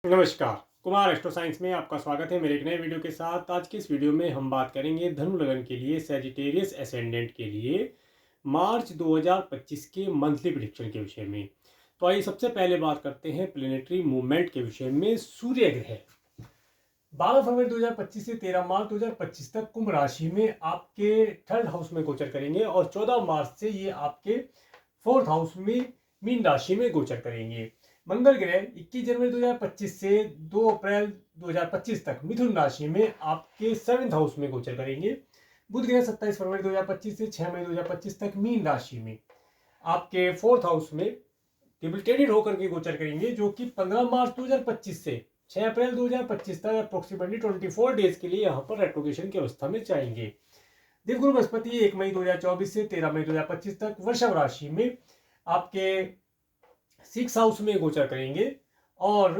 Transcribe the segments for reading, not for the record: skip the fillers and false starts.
नमस्कार। Kumar astro science में आपका स्वागत है मेरे एक नए वीडियो के साथ। आज की इस वीडियो में हम बात करेंगे धनु लगन के लिए सैजिटेरियस एसेंडेंट के लिए मार्च 2025 के मंथली प्रेडिक्शन के विषय में। तो आइए सबसे पहले बात करते हैं प्लेनेटरी मूवमेंट के विषय में। सूर्य ग्रह 12 फरवरी 2025 से 13 मार्च 2025 तक कुंभ राशि में आपके थर्ड हाउस में गोचर करेंगे और 14 मार्च से ये आपके फोर्थ हाउस में मीन राशि में गोचर करेंगे। मंगल ग्रह 21 जनवरी 2025 से 2 अप्रैल 2025 तक मिथुन राशि में आपके सेवेंथ हाउस में गोचर करेंगे। बुध ग्रह 27 फरवरी 2025 से 6 मई 2025 तक मीन राशि में आपके फोर्थ हाउस में डिबिलिटेटेड होकर के गोचर करेंगे, जो कि 15 मार्च 2025 से 6 अप्रैल 2025 तक अप्रोक्सीमेटली 24 डेज के लिए यहाँ पर रेट्रोगेशन की अवस्था में जाएंगे। देवगुरु बृहस्पति 1 मई 2024 से 13 मई 2025 तक वृषभ राशि में आपके 6 हाउस में गोचर करेंगे और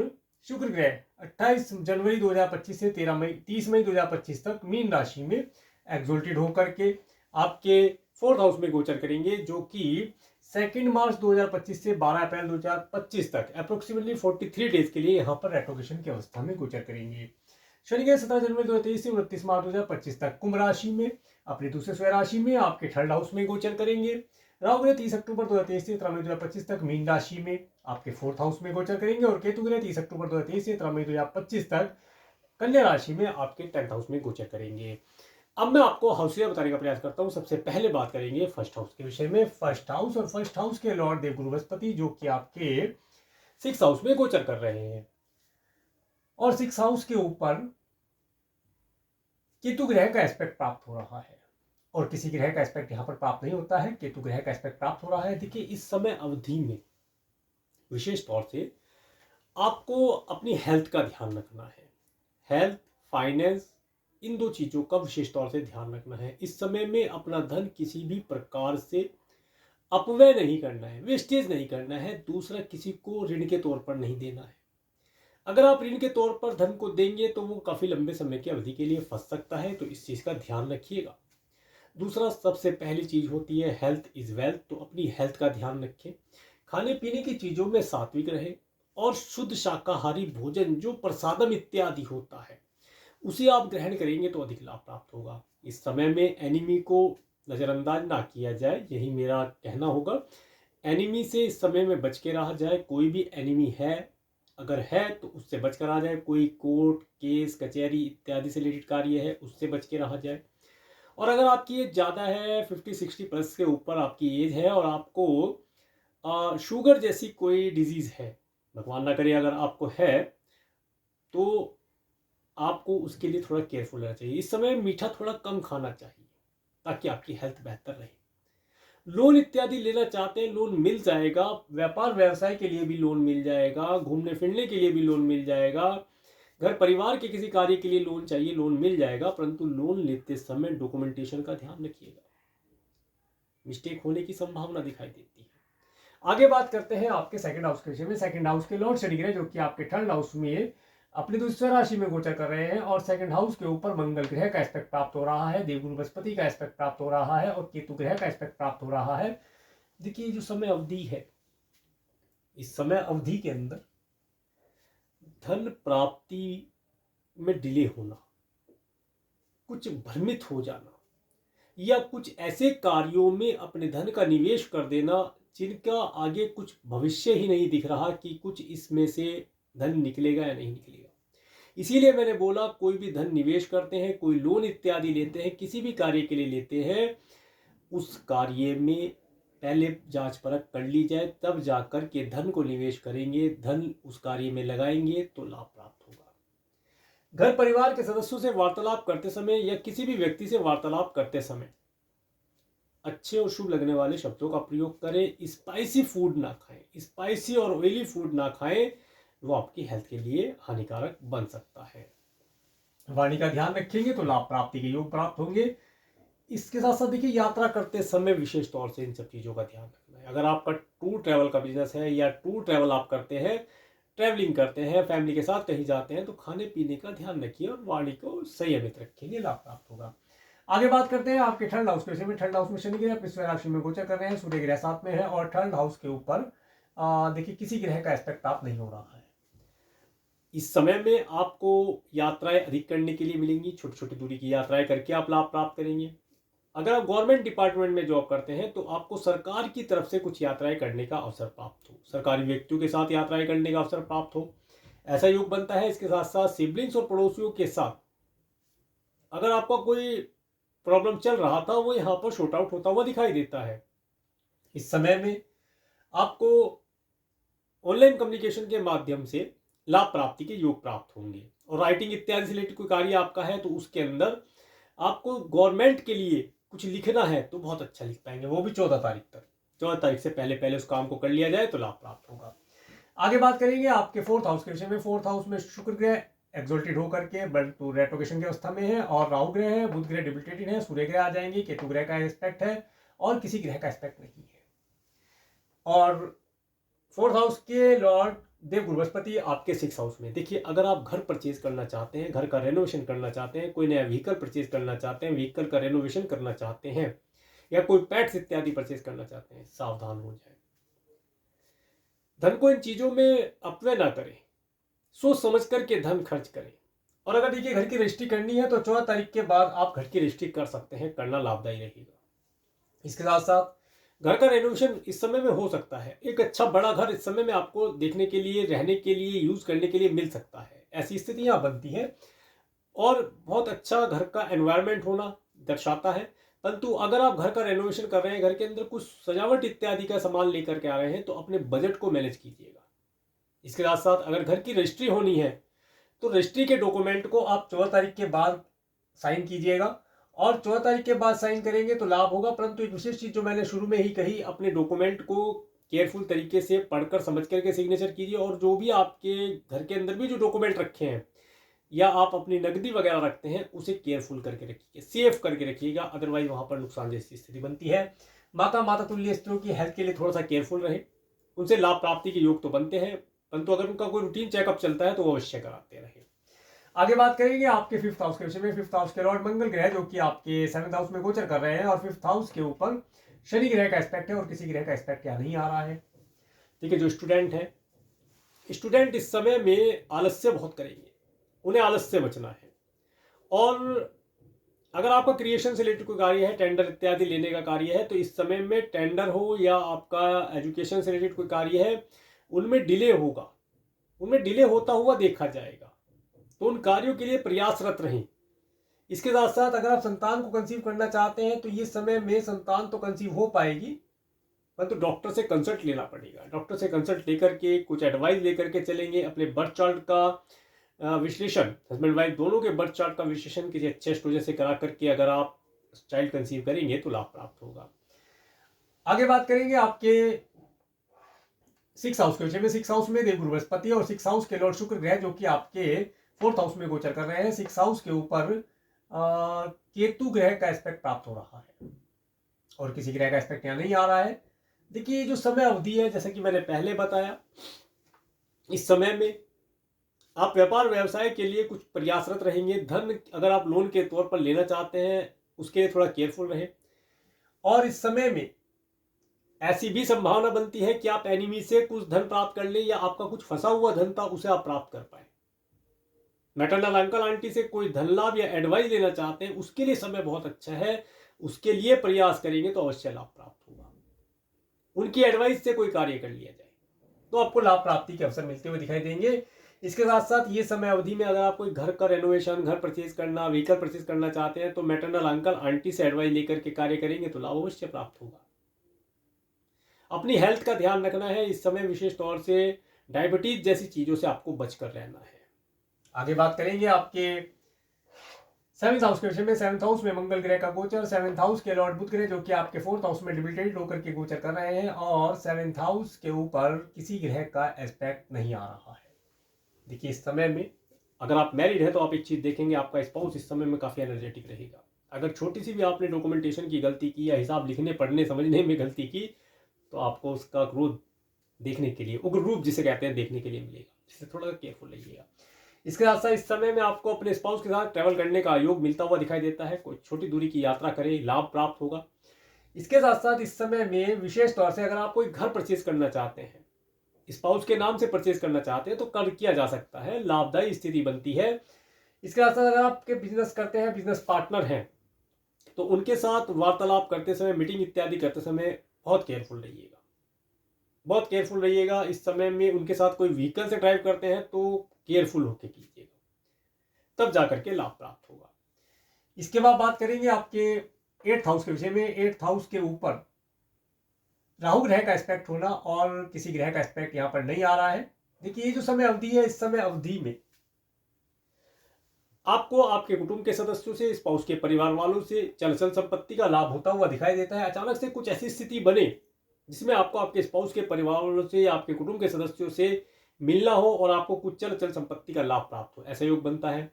शुक्र ग्रह 28 जनवरी 2025 से 30 मई 2025 तक मीन राशि में एक्सोल्टेड होकर के आपके फोर्थ हाउस में गोचर करेंगे, जो कि 2 मार्च 2025 से 12 अप्रैल 2025 तक अप्रोक्सीमेटली 43 डेज के लिए यहाँ पर रेट्रोगेशन की अवस्था में गोचर करेंगे। शनि ग्रह 17 जनवरी 2023 से 29 मार्च 2025 तक कुंभ राशि में अपनी दूसरे स्वयं राशि में आपके थर्ड हाउस में गोचर करेंगे। राहु ग्रह 30 अक्टूबर 2023 से 13 मई 2025 तक मीन राशि में आपके फोर्थ हाउस में गोचर करेंगे और केतु ग्रह 30 अक्टूबर 2023 से 13 मई 2025 तक कन्या राशि में आपके 10th हाउस में गोचर करेंगे। अब मैं आपको हाउस बताने का प्रयास करता हूं। सबसे पहले बात करेंगे फर्स्ट हाउस के विषय में। फर्स्ट हाउस और फर्स्ट हाउस के लॉर्ड देवगुरु बृहस्पति, जो कि आपके 6 हाउस में गोचर कर रहे हैं और 6 हाउस के ऊपर केतु ग्रह का एस्पेक्ट प्राप्त हो रहा है और किसी ग्रह का एस्पेक्ट यहाँ पर प्राप्त नहीं होता है, केतु ग्रह का एस्पेक्ट प्राप्त हो रहा है। देखिए, इस समय अवधि में विशेष तौर से आपको अपनी हेल्थ का ध्यान रखना है। हेल्थ, फाइनेंस, इन दो चीज़ों का विशेष तौर से ध्यान रखना है। इस समय में अपना धन किसी भी प्रकार से अपव्यय नहीं करना है, वेस्टेज नहीं करना है। दूसरा, किसी को ऋण के तौर पर नहीं देना है। अगर आप ऋण के तौर पर धन को देंगे तो वो काफ़ी लंबे समय की अवधि के लिए फंस सकता है, तो इस चीज़ का ध्यान रखिएगा। दूसरा, सबसे पहली चीज़ होती है हेल्थ इज़ वेल्थ, तो अपनी हेल्थ का ध्यान रखें। खाने पीने की चीज़ों में सात्विक रहे और शुद्ध शाकाहारी भोजन जो प्रसादम इत्यादि होता है उसे आप ग्रहण करेंगे तो अधिक लाभ प्राप्त होगा। इस समय में एनिमी को नज़रअंदाज ना किया जाए, यही मेरा कहना होगा। एनिमी से इस समय में बच के रहा जाए। कोई भी एनिमी है, अगर है तो उससे बच कर आ जाए। कोई कोर्ट केस कचहरी इत्यादि से रिलेटेड कार्य है, उससे बच के रहा जाए। और अगर आपकी एज ज़्यादा है, 50-60 प्लस के ऊपर आपकी एज है और आपको शुगर जैसी कोई डिजीज़ है, भगवान ना करे अगर आपको है, तो आपको उसके लिए थोड़ा केयरफुल रहना चाहिए। इस समय मीठा थोड़ा कम खाना चाहिए ताकि आपकी हेल्थ बेहतर रहे। लोन इत्यादि लेना चाहते हैं, लोन मिल जाएगा। व्यापार व्यवसाय के लिए भी लोन मिल जाएगा। घूमने फिरने के लिए भी लोन मिल जाएगा। घर परिवार के किसी कार्य के लिए लोन चाहिए, लोन मिल जाएगा। परंतु लोन लेते समय डॉक्यूमेंटेशन का ध्यान रखिएगा, मिस्टेक होने की संभावना दिखाई देती है। आगे बात करते हैं आपके सेकंड हाउस के विषय में। सेकंड हाउस के लॉर्ड शनि ग्रह, जो कि आपके थर्ड हाउस में अपनी दूसरी राशि में गोचर कर रहे हैं और सेकंड हाउस के ऊपर मंगल ग्रह का एस्पेक्ट प्राप्त हो रहा है, देवगुरु बृहस्पति का एस्पेक्ट प्राप्त हो रहा है और केतु ग्रह का एस्पेक्ट प्राप्त हो रहा है। देखिए, जो समय अवधि है, इस समय अवधि के अंदर धन प्राप्ति में डिले होना, कुछ भ्रमित हो जाना या कुछ ऐसे कार्यों में अपने धन का निवेश कर देना जिनका आगे कुछ भविष्य ही नहीं दिख रहा कि कुछ इसमें से धन निकलेगा या नहीं निकलेगा। इसीलिए मैंने बोला, कोई भी धन निवेश करते हैं, कोई लोन इत्यादि लेते हैं, किसी भी कार्य के लिए लेते हैं, उस कार्य में पहले जांच परख कर ली जाए, तब जाकर के धन को निवेश करेंगे, धन उस कार्य में लगाएंगे तो लाभ प्राप्त होगा। घर परिवार के सदस्यों से वार्तालाप करते समय या किसी भी व्यक्ति से वार्तालाप करते समय अच्छे और शुभ लगने वाले शब्दों का प्रयोग करें। स्पाइसी फूड ना खाएं, स्पाइसी और ऑयली फूड ना खाएं, वो आपकी हेल्थ के लिए हानिकारक बन सकता है। वाणी का ध्यान रखेंगे तो लाभ प्राप्ति के योग प्राप्त होंगे। इसके साथ साथ देखिए, यात्रा करते समय विशेष तौर से इन सब चीज़ों का ध्यान रखना है। अगर आपका टूर ट्रैवल का बिजनेस है या टूर ट्रैवल आप करते हैं, ट्रैवलिंग करते हैं, फैमिली के साथ कहीं जाते हैं, तो खाने पीने का ध्यान रखिए और वाणी को संयमित रखेंगे, लाभ प्राप्त होगा। आगे बात करते हैं आपके थर्ड हाउस के विषय में। थर्ड हाउस में शनि ग्रह अपनी स्वयं राशि में गोचर कर रहे हैं, सूर्य ग्रह साथ में है और थर्ड हाउस के ऊपर देखिए किसी ग्रह का एस्पेक्ट प्राप्त नहीं हो रहा है। इस समय में आपको यात्राएं अधिक करने के लिए मिलेंगी, छोटी छोटी दूरी की यात्राएं करके आप लाभ प्राप्त करेंगे। अगर आप गवर्नमेंट डिपार्टमेंट में जॉब करते हैं तो आपको सरकार की तरफ से कुछ यात्राएं करने का अवसर प्राप्त हो, सरकारी व्यक्तियों के साथ यात्राएं करने का अवसर प्राप्त हो, ऐसा योग बनता है। इसके साथ साथ सिबलिंग्स और पड़ोसियों के साथ अगर आपका कोई प्रॉब्लम चल रहा था वो यहाँ पर शॉर्ट आउट होता हुआ दिखाई देता है। इस समय में आपको ऑनलाइन कम्युनिकेशन के माध्यम से लाभ प्राप्ति के योग प्राप्त होंगे। और राइटिंग इत्यादि से रिलेटेड कोई कार्य आपका है तो उसके अंदर आपको गवर्नमेंट के लिए कुछ लिखना है तो बहुत अच्छा लिख पाएंगे, वो भी 14 तारीख तक। 14 तारीख से पहले पहले उस काम को कर लिया जाए तो लाभ प्राप्त होगा। आगे बात करेंगे आपके 4th हाउस के विषय में। 4th हाउस में शुक्र ग्रह एक्सोल्टेड होकर के रेट्रोगेशन की अवस्था में है, और राहु ग्रह है, बुध ग्रह डिबिलिटेटेड है, सूर्य ग्रह आ जाएंगे, केतु ग्रह का एस्पेक्ट है और किसी ग्रह का एस्पेक्ट नहीं है। और 4th हाउस के लॉर्ड देव गुरु बृहस्पति आपके 6th हाउस में। देखिए, अगर आप घर परचेज करना चाहते हैं, घर का रेनोवेशन करना चाहते हैं, कोई नया व्हीकल परचेज करना चाहते हैं, व्हीकल का रेनोवेशन करना चाहते हैं, या कोई पेट्स इत्यादि परचेज करना चाहते हैं, सावधान हो जाए। धन को इन चीजों में अपव्यय ना करें, सोच समझ करके धन खर्च करें। और अगर देखिए घर की रजिस्ट्री करनी है तो 14 तारीख के बाद आप घर की रजिस्ट्री कर सकते हैं, करना लाभदायी रहेगा। इसके साथ साथ घर का रेनोवेशन इस समय में हो सकता है। एक अच्छा बड़ा घर इस समय में आपको देखने के लिए, रहने के लिए, यूज करने के लिए मिल सकता है, ऐसी स्थितियां बनती हैं। और बहुत अच्छा घर का एनवायरनमेंट होना दर्शाता है। परंतु अगर आप घर का रेनोवेशन कर रहे हैं, घर के अंदर कुछ सजावट इत्यादि का सामान लेकर के आ रहे हैं, तो अपने बजट को मैनेज कीजिएगा। इसके साथ साथ अगर घर की रजिस्ट्री होनी है तो रजिस्ट्री के डॉक्यूमेंट को आप 14 तारीख के बाद साइन कीजिएगा, और 14 तारीख के बाद साइन करेंगे तो लाभ होगा। परंतु एक विशेष चीज जो मैंने शुरू में ही कही, अपने डॉक्यूमेंट को केयरफुल तरीके से पढ़कर समझ करके सिग्नेचर कीजिए। और जो भी आपके घर के अंदर भी जो डॉक्यूमेंट रखे हैं या आप अपनी नकदी वगैरह रखते हैं, उसे केयरफुल करके रखिए, सेफ करके रखिएगा, अदरवाइज वहां पर नुकसान जैसी स्थिति बनती है। माता तुल्य स्त्रियों की हेल्थ के लिए थोड़ा सा केयरफुल रहे, उनसे लाभ प्राप्ति के योग तो बनते हैं, परंतु अगर उनका कोई रूटीन चेकअप चलता है तो वो अवश्य कराते रहे। आगे बात करेंगे आपके 5th हाउस के विषय में। 5th हाउस के लॉर्ड मंगल ग्रह जो कि आपके 7th हाउस में गोचर कर रहे हैं, और 5th हाउस के ऊपर शनि ग्रह का एस्पेक्ट है, और किसी ग्रह का एस्पेक्ट यहाँ नहीं आ रहा है। ठीक है, जो स्टूडेंट है, स्टूडेंट इस समय में आलस्य बहुत करेंगे, उन्हें आलस्य से बचना है। और अगर आपका क्रिएशन से रिलेटेड कोई कार्य है, टेंडर इत्यादि लेने का कार्य है, तो इस समय में टेंडर हो या आपका एजुकेशन से रिलेटेड कोई कार्य है, उनमें डिले होगा, उनमें डिले होता हुआ देखा जाएगा, तो उन कार्यों के लिए प्रयासरत रहें। इसके साथ साथ अगर आप संतान को कंसीव करना चाहते हैं तो ये समय में संतान तो कंसीव हो पाएगी, परंतु डॉक्टर से कंसल्ट लेना पड़ेगा। डॉक्टर से कंसल्ट लेकर के कुछ एडवाइस लेकर के चलेंगे। अपने बर्थ चार्ट का विश्लेषण, हस्बैंड वाइफ दोनों के बर्थ चार्ट का विश्लेषण किसी अच्छे एस्ट्रोलॉजर से करा करके अगर आप चाइल्ड कंसीव करेंगे तो लाभ प्राप्त होगा। आगे बात करेंगे आपके 6th हाउस के विषय में। 6th हाउस में देवगुरु बृहस्पति और 6th हाउस के लॉर्ड शुक्र ग्रह जो कि आपके 4th हाउस में गोचर कर रहे हैं। 6th हाउस के ऊपर केतु ग्रह का एस्पेक्ट प्राप्त हो रहा है, और किसी ग्रह का एस्पेक्ट यहाँ नहीं आ रहा है। देखिए, जो समय अवधि है, जैसे कि मैंने पहले बताया, इस समय में आप व्यापार व्यवसाय के लिए कुछ प्रयासरत रहेंगे। धन अगर आप लोन के तौर पर लेना चाहते हैं, उसके लिए थोड़ा केयरफुल रहे। और इस समय में ऐसी भी संभावना बनती है कि आप एनिमी से कुछ धन प्राप्त कर ले, या आपका कुछ फंसा हुआ धन था उसे आप प्राप्त कर पाए। मैटरनल अंकल आंटी से कोई धन लाभ या एडवाइस लेना चाहते हैं, उसके लिए समय बहुत अच्छा है, उसके लिए प्रयास करेंगे तो अवश्य लाभ प्राप्त होगा। उनकी एडवाइस से कोई कार्य कर लिया जाए तो आपको लाभ प्राप्ति के अवसर मिलते हुए दिखाई देंगे। इसके साथ साथ ये समय अवधि में अगर आप कोई घर का रेनोवेशन, घर परचेज करना, व्हीकल परचेज करना चाहते हैं, तो मैटरनल अंकल आंटी से एडवाइस लेकर के कार्य करेंगे तो लाभ अवश्य प्राप्त होगा। अपनी हेल्थ का ध्यान रखना है इस समय, विशेष तौर से डायबिटीज जैसी चीजों से आपको बचकर रहना है। आगे बात करेंगे आपके 7th हाउस के विषय में। 7th हाउस में मंगल ग्रह का गोचर, 7th हाउस के लॉर्ड बुध ग्रह जो कि आपके 4th हाउस में डिबिलिटेटेड होकर के गोचर कर रहे हैं, और 7th हाउस के ऊपर किसी ग्रह का एस्पेक्ट नहीं आ रहा है। देखिए, इस समय में अगर आप मैरिड हैं तो आप एक चीज देखेंगे, आपका स्पाउस इस समय में काफी एनर्जेटिक रहेगा। अगर छोटी सी भी आपने डॉक्यूमेंटेशन की गलती की या हिसाब लिखने, पढ़ने, समझने में गलती की, तो आपको उसका क्रोध देखने के लिए, उग्र रूप जिसे कहते हैं, देखने के लिए मिलेगा। इसलिए थोड़ा सा केयरफुल रहिएगा। इसके साथ साथ इस समय में आपको अपने स्पाउस के साथ ट्रैवल करने का योग मिलता हुआ दिखाई देता है। कोई छोटी दूरी की यात्रा करें, लाभ प्राप्त होगा। इसके साथ साथ इस समय में विशेष तौर से अगर आप कोई घर परचेज करना चाहते हैं, स्पाउस के नाम से परचेज करना चाहते हैं तो कर किया जा सकता है, लाभदायी स्थिति बनती है। इसके साथ साथ अगर आपके बिजनेस करते हैं, बिजनेस पार्टनर हैं, तो उनके साथ वार्तालाप करते समय, मीटिंग इत्यादि करते समय बहुत केयरफुल रहिएगा, बहुत केयरफुल रहिएगा। इस समय में उनके साथ कोई व्हीकल से ड्राइव करते हैं तो केयरफुल होकर कीजिएगा, तब जाकर के लाभ प्राप्त होगा। इसके बाद बात करेंगे आपके 8th हाउस के विषय में। 8th हाउस के ऊपर राहु ग्रह का एस्पेक्ट होना और किसी ग्रह का एस्पेक्ट यहाँ पर नहीं आ रहा है। देखिए ये जो समय अवधि है, इस समय अवधि में आपको आपके कुटुंब के सदस्यों से, स्पाउस के परिवार वालों से चल संपत्ति का लाभ होता हुआ दिखाई देता है। अचानक से कुछ ऐसी स्थिति बने जिसमें आपको आपके स्पाउस के परिवार वालों से या आपके कुटुंब के सदस्यों से मिलना हो और आपको कुछ चल संपत्ति का लाभ प्राप्त हो, ऐसा योग बनता है।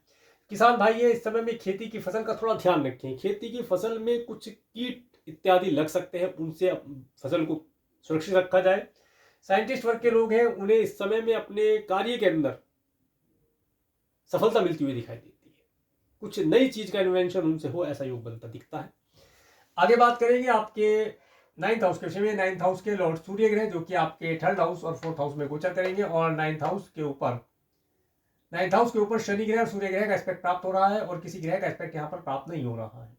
किसान भाई ये इस समय में खेती की फसल का थोड़ा ध्यान रखें। खेती की फसल में कुछ कीट इत्यादि लग सकते हैं, उनसे फसल को सुरक्षित रखा जाए। साइंटिस्ट वर्ग के लोग हैं, उन्हें इस समय में अपने कार्य के अंदर सफलता मिलती हुई दिखाई देती है। कुछ नई चीज का इन्वेंशन उनसे हो, ऐसा योग बनता दिखता है। आगे बात करेंगे आपके 9th हाउस के विषय में। 9th हाउस के लॉर्ड सूर्य ग्रह जो कि आपके 3rd हाउस और 4th हाउस में गोचर करेंगे और 9th हाउस के ऊपर शनि ग्रह और सूर्य ग्रह का एस्पेक्ट प्राप्त हो रहा है और किसी ग्रह का एस्पेक्ट यहाँ पर प्राप्त नहीं हो रहा है।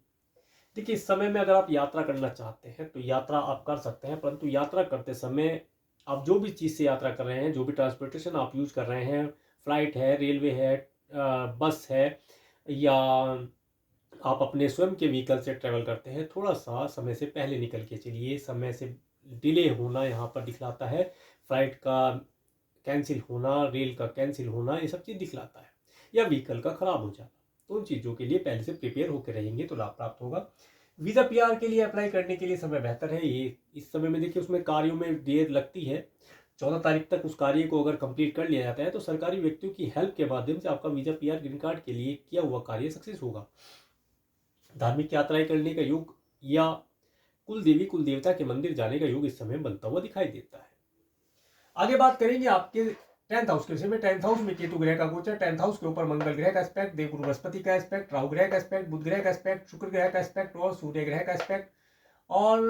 देखिए इस समय में अगर आप यात्रा करना चाहते हैं तो यात्रा आप कर सकते हैं, परंतु यात्रा करते समय आप जो भी चीज़ से यात्रा कर रहे हैं, जो भी ट्रांसपोर्टेशन आप यूज कर रहे हैं, फ्लाइट है, रेलवे है, बस है, या आप अपने स्वयं के व्हीकल से ट्रेवल करते हैं, थोड़ा सा समय से पहले निकल के चलिए। समय से डिले होना यहाँ पर दिखलाता है, फ्लाइट का कैंसिल होना, रेल का कैंसिल होना, ये सब चीज़ दिखलाता है, या व्हीकल का खराब हो जाना। तो उन चीज़ों के लिए पहले से प्रिपेयर होकर रहेंगे तो लाभ प्राप्त होगा। वीज़ा पीआर के लिए अप्लाई करने के लिए समय बेहतर है। ये इस समय में देखिए उसमें कार्यों में देर लगती है। 14 तारीख तक उस कार्य को अगर कंप्लीट कर लिया जाता है तो सरकारी व्यक्तियों की हेल्प के माध्यम से आपका वीज़ा पीआर ग्रीन कार्ड के लिए किया हुआ कार्य सक्सेस होगा। धार्मिक यात्राएं करने का योग या कुल देवी कुल देवता के मंदिर जाने का योग इस समय बनता हुआ दिखाई देता है। आगे बात करेंगे आपके 10th हाउस के विषय में। 10th हाउस में केतु ग्रह का गोचर, 10th हाउस के ऊपर मंगल ग्रह का एस्पेक्ट, देवगुरु बृहस्पति का एस्पेक्ट, राहु ग्रह का एस्पेक्ट, बुध ग्रह का एस्पेक्ट, शुक्र ग्रह का एस्पेक्ट और सूर्य ग्रह का एस्पेक्ट। और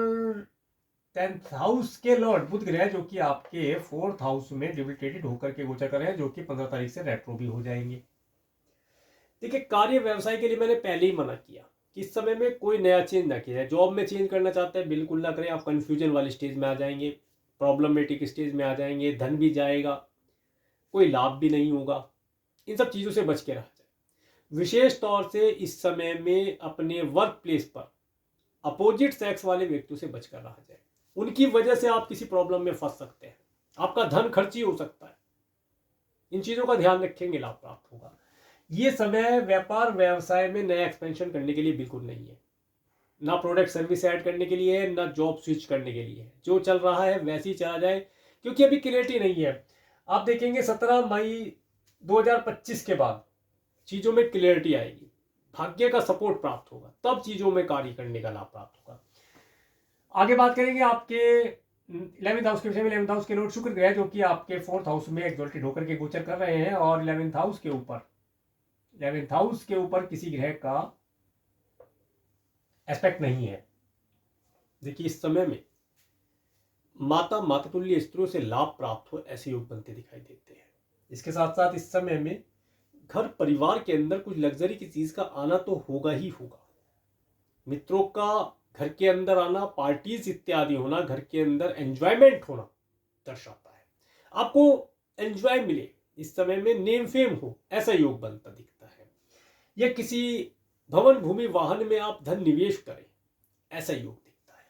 10th हाउस के लॉर्ड बुध ग्रह जो कि आपके 4th हाउस में डिबिलिटेटेड होकर के गोचर कर रहे हैं, जो कि 15 तारीख से रेट्रो भी हो जाएंगे। देखिए कार्य व्यवसाय के लिए मैंने पहले ही मना किया कि इस समय में कोई नया चेंज ना किया जाए। जॉब में चेंज करना चाहते हैं बिल्कुल ना करें, आप कंफ्यूजन वाली स्टेज में आ जाएंगे, प्रॉब्लमेटिक स्टेज में आ जाएंगे, धन भी जाएगा, कोई लाभ भी नहीं होगा। इन सब चीज़ों से बच के रहा जाए। विशेष तौर से इस समय में अपने वर्क प्लेस पर अपोजिट सेक्स वाले व्यक्तियों से बचकर रहा जाए। उनकी वजह से आप किसी प्रॉब्लम में फंस सकते हैं, आपका धन खर्ची हो सकता है। इन चीज़ों का ध्यान रखेंगे, लाभ प्राप्त होगा। ये समय व्यापार व्यवसाय में नया एक्सपेंशन करने के लिए बिल्कुल नहीं है, ना प्रोडक्ट सर्विस ऐड करने के लिए है, ना जॉब स्विच करने के लिए है। जो चल रहा है वैसे ही चला जाए, क्योंकि अभी क्लियरिटी नहीं है। आप देखेंगे 17 मई 2025 के बाद चीज़ों में क्लियरिटी आएगी, भाग्य का सपोर्ट प्राप्त होगा, तब चीज़ों में कार्य करने का लाभ प्राप्त होगा। आगे बात करेंगे आपके 11th हाउस के विषय में। 11th हाउस के लॉर्ड शुक्र ग्रह जो कि आपके 4th हाउस में एक्सॉल्टेड होकर के गोचर कर रहे हैं और 11th हाउस के ऊपर किसी ग्रह का एस्पेक्ट नहीं है। देखिए इस समय में मातृतुल्य स्त्रियों से लाभ प्राप्त हो, ऐसे योग बनते दिखाई देते हैं। इसके साथ साथ इस समय में घर परिवार के अंदर कुछ लग्जरी की चीज का आना तो होगा ही होगा। मित्रों का घर के अंदर आना, पार्टीज इत्यादि होना, घर के अंदर एंजॉयमेंट होना दर्शाता है। आपको एंजॉय मिले, इस समय में नेम फेम हो, ऐसा योग बनता दिखता है। या किसी भवन भूमि वाहन में आप धन निवेश करें, ऐसा योग दिखता है।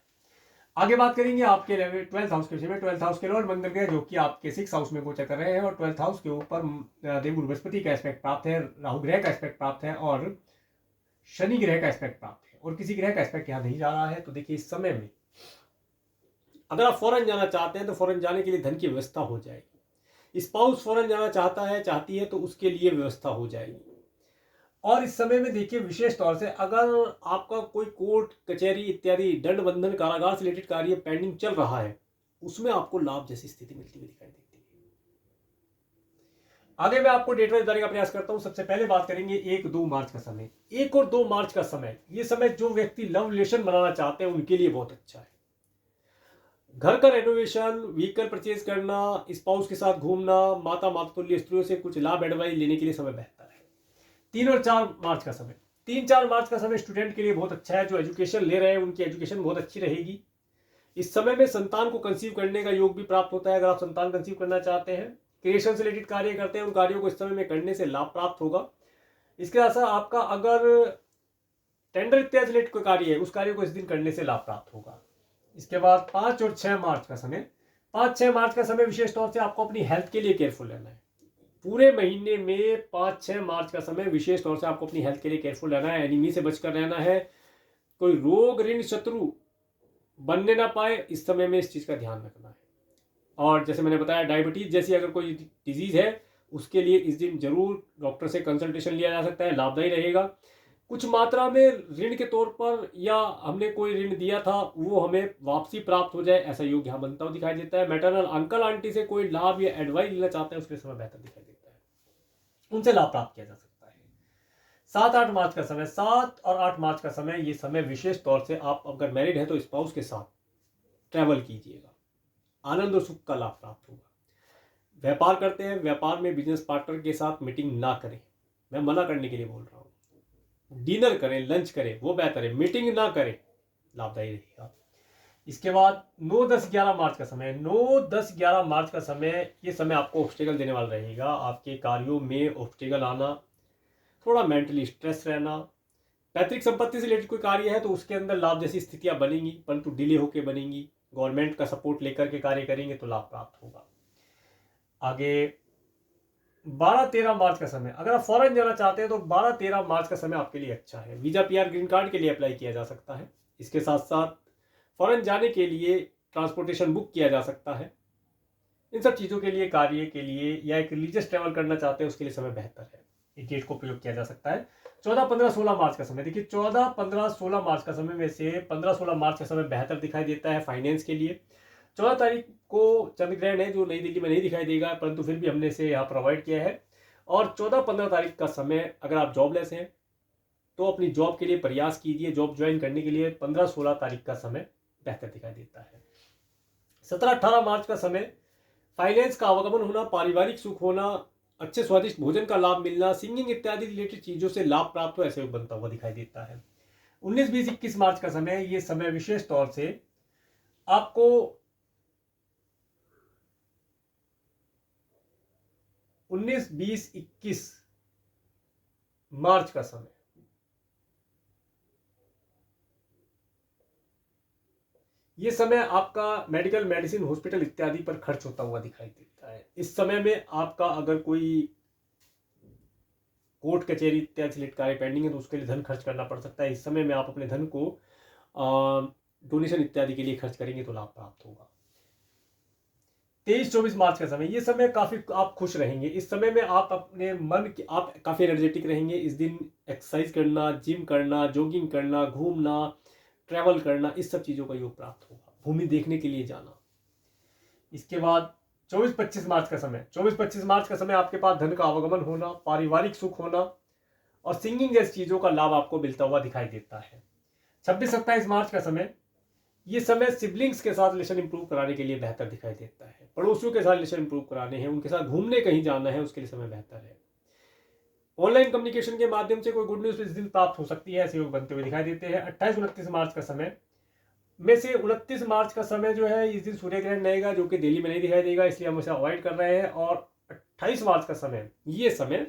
आगे बात करेंगे आपके 12th हाउस के विषय में। 12th हाउस के लॉर्ड मंगल ग्रह जो कि आपके 6th हाउस में गोचर कर रहे हैं और 12th हाउस के ऊपर देवगुरु बृहस्पति का एस्पेक्ट प्राप्त है, राहु ग्रह का एस्पेक्ट प्राप्त है और शनि ग्रह का एस्पेक्ट प्राप्त है और किसी ग्रह का एस्पेक्ट यहाँ नहीं जा रहा है। तो देखिए इस समय में अगर आप फॉरेन जाना चाहते हैं तो फॉरेन जाने के लिए धन की व्यवस्था हो जाएगी। स्पाउस फॉरेन जाना चाहती है तो उसके लिए व्यवस्था हो जाएगी। और इस समय में देखिए विशेष तौर से अगर आपका कोई कोर्ट कचहरी इत्यादि दंड बंधन कारागार से रिलेटेड कार्य पेंडिंग चल रहा है, उसमें आपको लाभ जैसी स्थिति मिलती हुई दिखाई देती है। आगे मैं आपको डेट वाइज बताने का प्रयास करता हूं। सबसे पहले बात करेंगे 1-2 मार्च का समय। 1 और 2 मार्च का समय, ये समय जो व्यक्ति लव रिलेशन बनाना चाहते हैं उनके लिए बहुत अच्छा है। घर का रेनोवेशन, व्हीकल परचेज करना, स्पाउस के साथ घूमना, माता मातुल्य स्त्रियों से कुछ लाभ एडवाइस लेने के लिए समय बेहतर है। 3 और 4 मार्च का समय, 3-4 मार्च का समय स्टूडेंट के लिए बहुत अच्छा है। जो एजुकेशन ले रहे हैं उनकी एजुकेशन बहुत अच्छी रहेगी। इस समय में संतान को कंसीव करने का योग भी प्राप्त होता है। अगर आप संतान कंसीव करना चाहते हैं, क्रिएशन से रिलेटेड कार्य करते हैं, उन कार्यों को इस समय में करने से लाभ प्राप्त होगा। इसके साथ आपका अगर टेंडर इत्यादि रिलेटेड कोई कार्य है, उस कार्य को इस दिन करने से लाभ प्राप्त होगा। इसके बाद 5 और 6 मार्च का समय, 5-6 मार्च का समय विशेष तौर से आपको अपनी हेल्थ के लिए केयरफुल रहना है। पूरे महीने में 5-6 मार्च का समय विशेष तौर से आपको अपनी हेल्थ के लिए केयरफुल रहना है। एनीमी से बचकर रहना है, कोई रोग ऋण शत्रु बनने ना पाए, इस समय में इस चीज़ का ध्यान रखना है। और जैसे मैंने बताया, डायबिटीज़ जैसी अगर कोई डिजीज़ है, उसके लिए इस दिन जरूर डॉक्टर से कंसल्टेशन लिया जा सकता है, लाभदायी रहेगा। कुछ मात्रा में ऋण के तौर पर या हमने कोई ऋण दिया था वो हमें वापसी प्राप्त हो जाए, ऐसा योग यहाँ बनता हुआ दिखाई देता है। मैटरनल अंकल आंटी से कोई लाभ या एडवाइस लेना चाहते हैं, उसके समय बेहतर दिखाई देता है, उनसे लाभ प्राप्त किया जा सकता है। 7-8 मार्च का समय, 7 और 8 मार्च का समय, ये समय विशेष तौर से आप अगर मैरिड है तो स्पाउस के साथ ट्रैवल कीजिएगा, आनंद और सुख का लाभ प्राप्त होगा। व्यापार करते हैं, व्यापार में बिजनेस पार्टनर के साथ मीटिंग ना करें, मैं मना करने के लिए बोल रहा हूँ। डिनर करें, लंच करें, वो बेहतर है, मीटिंग ना करें, लाभदायी रहेगा। इसके बाद 9-10-11 मार्च का समय, 9-10-11 मार्च का समय, ये समय आपको ऑब्स्टेकल देने वाला रहेगा। आपके कार्यों में ऑब्स्टेकल आना, थोड़ा मेंटली स्ट्रेस रहना, पैतृक संपत्ति से रिलेटेड कोई कार्य है तो उसके अंदर लाभ जैसी स्थितियां बनेंगी, परंतु डिले होकर बनेंगी। गवर्नमेंट का सपोर्ट लेकर के कार्य करेंगे तो लाभ प्राप्त होगा। आगे 12-13 मार्च का समय, अगर आप फॉरेन जाना चाहते हैं तो 12-13 मार्च का समय आपके लिए अच्छा है। वीजा, पीआर, ग्रीन कार्ड के लिए अप्लाई किया जा सकता है। इसके साथ साथ फॉरेन जाने के लिए ट्रांसपोर्टेशन बुक किया जा सकता है। इन सब चीज़ों के लिए, कार्य के लिए या एक रिलीजियस ट्रैवल करना चाहते हैं, उसके लिए समय बेहतर है। इस डेट को प्रयोग किया जा सकता है। 14-15-16 मार्च का समय, देखिए 14-15-16 मार्च का समय में से 15-16 मार्च का समय बेहतर दिखाई देता है फाइनेंस के लिए। 14 तारीख को चंद्र ग्रहण है जो नई दिल्ली में नहीं दिखाई देगा, परंतु फिर भी हमने इसे यहाँ प्रोवाइड किया है। और 14-15 तारीख का समय, अगर आप जॉबलेस हैं तो अपनी जॉब के लिए प्रयास कीजिए। जॉब ज्वाइन करने के लिए 15-16 तारीख का समय बेहतर दिखाई देता है। 17-18 मार्च का समय, फाइनेंस का आवागमन होना, पारिवारिक सुख होना, अच्छे स्वादिष्ट भोजन का लाभ मिलना, सिंगिंग इत्यादि रिलेटेड चीजों से लाभ प्राप्त हो, ऐसे बनता हुआ दिखाई देता है। 19-20-21 मार्च का समय, ये समय विशेष तौर से आपको 19-20-21 मार्च का समय, ये समय आपका मेडिकल, मेडिसिन, हॉस्पिटल इत्यादि पर खर्च होता हुआ दिखाई देता है। इस समय में आपका अगर कोई कोर्ट कचहरी इत्यादि से कार्य पेंडिंग है तो उसके लिए धन खर्च करना पड़ सकता है। इस समय में आप अपने धन को डोनेशन इत्यादि के लिए खर्च करेंगे तो लाभ प्राप्त होगा। 23-24 मार्च का समय, ये समय काफी आप खुश रहेंगे। इस समय में आप अपने मन के, आप काफी एनर्जेटिक रहेंगे। इस दिन एक्सरसाइज करना, जिम करना, जॉगिंग करना, घूमना, ट्रैवल करना, इस सब चीजों का योग प्राप्त होगा। भूमि देखने के लिए जाना। इसके बाद 24-25 मार्च का समय, 24-25 मार्च का समय आपके पास धन का आवागमन होना, पारिवारिक सुख होना और सिंगिंग जैसी चीजों का लाभ आपको मिलता हुआ दिखाई देता है। 26-27 मार्च का समय, ये समय सिबलिंग्स के साथ रिलेशन इंप्रूव कराने के लिए बेहतर दिखाई देता है। पड़ोसियों के साथ रिलेशन इंप्रूव कराने हैं, उनके साथ घूमने कहीं जाना है, उसके लिए समय बेहतर है। ऑनलाइन कम्युनिकेशन के माध्यम से कोई गुड न्यूज इस दिन प्राप्त हो सकती है, ऐसे योग बनते हुए दिखाई देते हैं। 28-29 मार्च का समय में से 29 मार्च का समय जो है, इस दिन सूर्य ग्रहण रहेगा जो कि दिल्ली में नहीं दिखाई देगा, इसलिए हम इसे अवॉइड कर रहे हैं। और 28 मार्च का समय, ये समय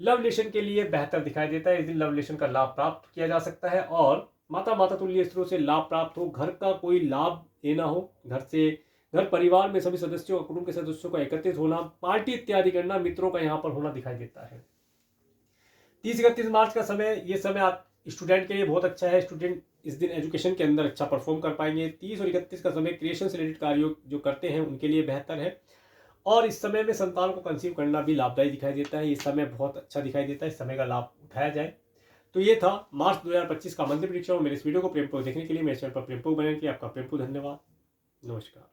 लव रिलेशन के लिए बेहतर दिखाई देता है। इस दिन लव रिलेशन का लाभ प्राप्त किया जा सकता है और माता तुल्य स्त्रों से लाभ प्राप्त हो, घर का कोई लाभ लेना हो, घर परिवार में सभी सदस्यों, कुटुंब के सदस्यों का एकत्रित होना, पार्टी इत्यादि करना, मित्रों का यहाँ पर होना दिखाई देता है। 30-31 मार्च का समय, ये समय आप स्टूडेंट के लिए बहुत अच्छा है। स्टूडेंट इस दिन एजुकेशन के अंदर अच्छा परफॉर्म कर पाएंगे। 30 और 31 का समय क्रिएशन से रिलेटेड कार्य जो करते हैं उनके लिए बेहतर है। और इस समय में संतान को कंसीव करना भी लाभदायी दिखाई देता है। इस समय बहुत अच्छा दिखाई देता है, इस समय का लाभ उठाया जाए। तो ये था मार्च 2025 का मंत्र प्रेडिक्शन। मेरे इस वीडियो को प्रेमपूर्वक देखने के लिए, मेरे चैनल पर प्रेमपूर्वक बनाने के लिए आपका प्रेमपूर्वक धन्यवाद। नमस्कार।